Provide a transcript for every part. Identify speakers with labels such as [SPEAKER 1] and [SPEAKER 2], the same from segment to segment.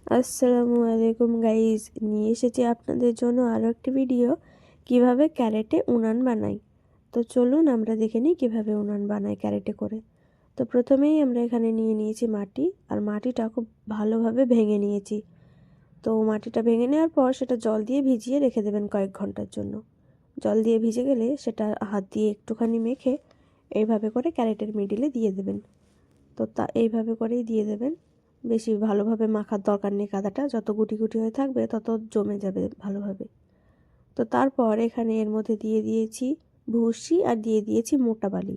[SPEAKER 1] আসসালামু আলাইকুম গাইজ, নিয়ে এসেছি আপনাদের জন্য আরও একটি ভিডিও কিভাবে ক্যারেটে উনান বানাই। তো চলুন আমরা দেখে নিই কীভাবে উনান বানাই ক্যারেটে করে। তো প্রথমেই আমরা এখানে নিয়ে নিয়েছি মাটি, আর মাটিটা খুব ভালোভাবে ভেঙে নিয়েছি। তো মাটিটা ভেঙে নেওয়ার পর সেটা জল দিয়ে ভিজিয়ে রেখে দেবেন কয়েক ঘন্টার জন্য। জল দিয়ে ভিজে গেলে সেটা হাত দিয়ে একটুখানি মেখে এইভাবে করে ক্যারেটের মিডিলে দিয়ে দেবেন। তো এইভাবে করেই দিয়ে দেবেন, বেশি ভালোভাবে মাখার দরকার নেই। কাদাটা যত গুটি গুটি হয়ে থাকবে তত জমে যাবে ভালোভাবে। তো তারপর এখানে এর মধ্যে দিয়ে দিয়েছি ভুসি আর দিয়ে দিয়েছি মোটা বালি।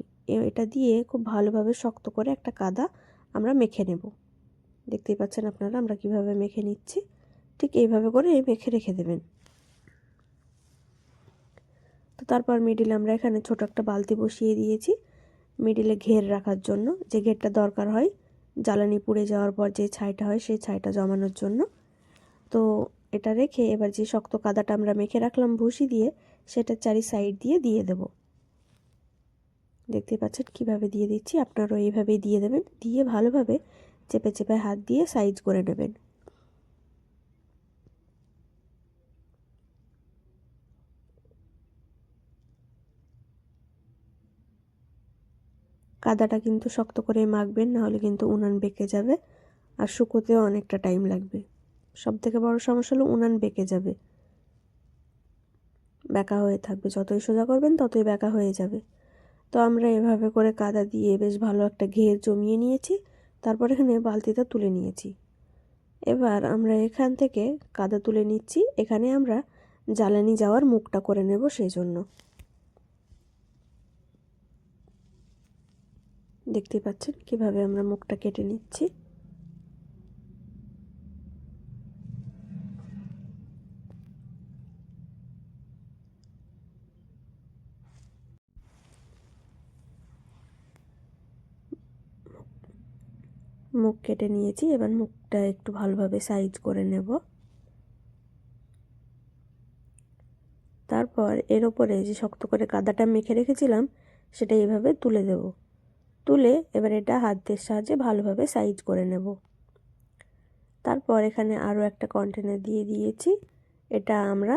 [SPEAKER 1] এটা দিয়ে খুব ভালোভাবে শক্ত করে একটা কাদা আমরা মেখে নেব। দেখতেই পাচ্ছেন আপনারা আমরা কিভাবে মেখে নিচ্ছি। ঠিক এইভাবে করে মেখে রেখে দেবেন। তো তারপর মিডিলে আমরা এখানে ছোট একটা বালতি বসিয়ে দিয়েছি মিডিলে ঘের রাখার জন্য, যে ঘেরটা দরকার হয় জ্বালানি পুড়ে যাওয়ার পর যে ছাইটা হয় সেই ছাইটা জমানোর জন্য। তো এটা রেখে এবার যে শক্ত কাদাটা আমরা মেখে রাখলাম ভুসি দিয়ে, সেটা চারি সাইড দিয়ে দিয়ে দেব। দেখতে পাচ্ছেন কিভাবে দিয়ে দিচ্ছি, আপনারাও এইভাবেই দিয়ে দেবেন। দিয়ে ভালোভাবে চেপে চেপে হাত দিয়ে সাইজ করে নেবেন। কাদাটা কিন্তু শক্ত করে মাখবেন, নাহলে কিন্তু উনান বেঁকে যাবে আর শুকোতেও অনেকটা টাইম লাগবে। সবথেকে বড় সমস্যা হলো উনান বেঁকে যাবে, বেঁকা হয়ে থাকবে। যতই সোজা করবেন ততই বেঁকা হয়ে যাবে। তো আমরা এভাবে করে কাদা দিয়ে বেশ ভালো একটা ঘের জমিয়ে নিয়েছি। তারপর এখানে বালতিটা তুলে নিয়েছি। এবার আমরা এখান থেকে কাদা তুলে নিচ্ছি। এখানে আমরা জ্বালানি যাওয়ার মুখটা করে নেব, সেই জন্য দেখতেই পাচ্ছেন কিভাবে আমরা মুখটা কেটে নিচ্ছি। মুখ কেটে নিয়েছি, এবার মুখটা একটু ভালোভাবে সাইজ করে নেব। তারপর এর ওপরে যে শক্ত করে কাদাটা মেখে রেখেছিলাম সেটা এইভাবে তুলে দেব। তুলে এবার এটা হাতের সাহায্যে ভালোভাবে সাইজ করে নেব। তারপর এখানে আরও একটা কন্টেনার দিয়ে দিয়েছি। এটা আমরা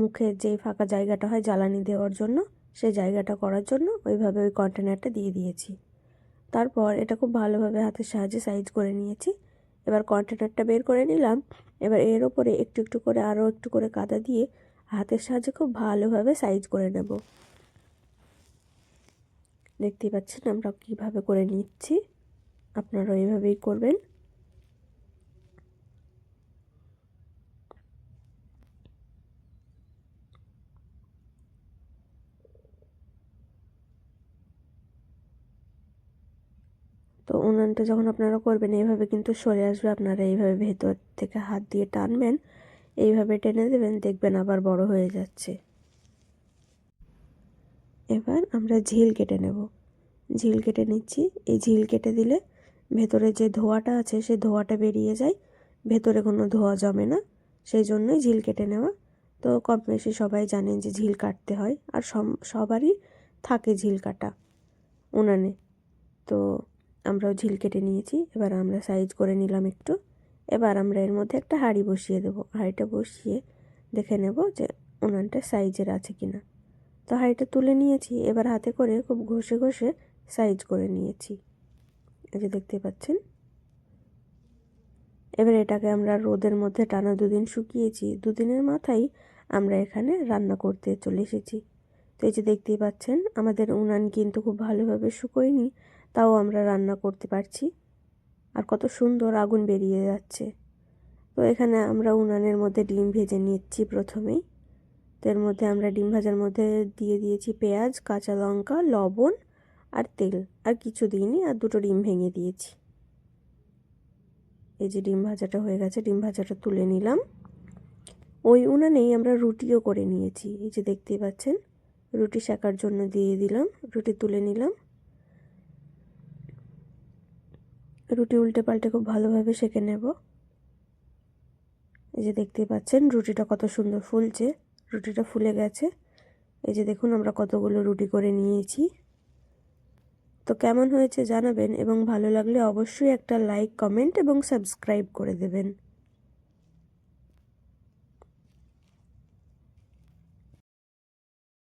[SPEAKER 1] মুখের যে ফাঁকা জায়গাটা হয় জ্বালানি দেওয়ার জন্য, সেই জায়গাটা করার জন্য ওইভাবে ওই কন্টেনারটা দিয়ে দিয়েছি। তারপর এটা খুব ভালোভাবে হাতের সাহায্যে সাইজ করে নিয়েছি। এবার কন্টেনারটা বের করে নিলাম। এবার এর ওপরে একটু একটু করে আরও একটু করে কাদা দিয়ে হাতের সাহায্যে খুব ভালোভাবে সাইজ করে নেব। দেখতেই পাচ্ছেন আমরা কিভাবে করে নিচ্ছি, আপনারা এইভাবেই করবেন। তো উনানটা যখন আপনারা করবেন এইভাবে কিন্তু সরে আসবে। আপনারা এইভাবে ভেতর থেকে হাত দিয়ে টানবেন, এইভাবে টেনে দেবেন, দেখবেন আবার বড় হয়ে যাচ্ছে। এবার আমরা ঝিল কেটে নেব। ঝিল কেটে নিচ্ছি। এই ঝিল কেটে দিলে ভেতরে যে ধোঁয়াটা আছে সেই ধোঁয়াটা বেরিয়ে যায়, ভেতরে কোনো ধোঁয়া জমে না, সেই জন্যই ঝিল কেটে নেওয়া। তো কম বেশি সবাই জানেন যে ঝিল কাটতে হয়, আর সবারই থাকে ঝিল কাটা উনানে। তো আমরাও ঝিল কেটে নিয়েছি। এবার আমরা সাইজ করে নিলাম একটু। এবার আমরা এর মধ্যে একটা হাঁড়ি বসিয়ে দেবো। হাঁড়িটা বসিয়ে দেখে নেব যে উনানটা সাইজের আছে কিনা। তো হাঁড়িটা তুলে নিয়েছি। এবার হাতে করে খুব ঘষে ঘষে সাইজ করে নিয়েছি, এই যে দেখতে পাচ্ছেন। এবার এটাকে আমরা রোদের মধ্যে টানা 2 দিন শুকিয়েছি। 2 দিনের মাথায় আমরা এখানে রান্না করতে চলে এসেছি। তো এই যে দেখতেই পাচ্ছেন আমাদের উনান কিন্তু খুব ভালোভাবে শুকোয়নি, তাও আমরা রান্না করতে পারছি, আর কত সুন্দর আগুন বেরিয়ে যাচ্ছে। তো এখানে আমরা উনানের মধ্যে ডিম ভেজে নিচ্ছি প্রথমেই। তো এর মধ্যে আমরা ডিম ভাজার মধ্যে দিয়ে দিয়েছি পেঁয়াজ, কাঁচা লঙ্কা, লবণ আর তেল, আর কিছু দিইনি, আর 2টো ডিম ভেঙে দিয়েছি। এই যে ডিম ভাজাটা হয়ে গেছে, ডিম ভাজাটা তুলে নিলাম। ওই উনানেই আমরা রুটিও করে নিয়েছি, এই যে দেখতেই পাচ্ছেন। রুটি সেকার জন্য দিয়ে দিলাম, রুটি তুলে নিলাম। রুটি উল্টে পাল্টে খুব ভালোভাবে সেঁকে নেব। এই যে দেখতেই পাচ্ছেন রুটিটা কত সুন্দর ফুলছে, রুটিটা ফুলে গেছে। এই যে দেখুন আমরা কতগুলো রুটি করে নিয়েছি। তো কেমন হয়েছে জানাবেন, এবং ভালো লাগলে অবশ্যই একটা লাইক, কমেন্ট এবং সাবস্ক্রাইব করে দেবেন।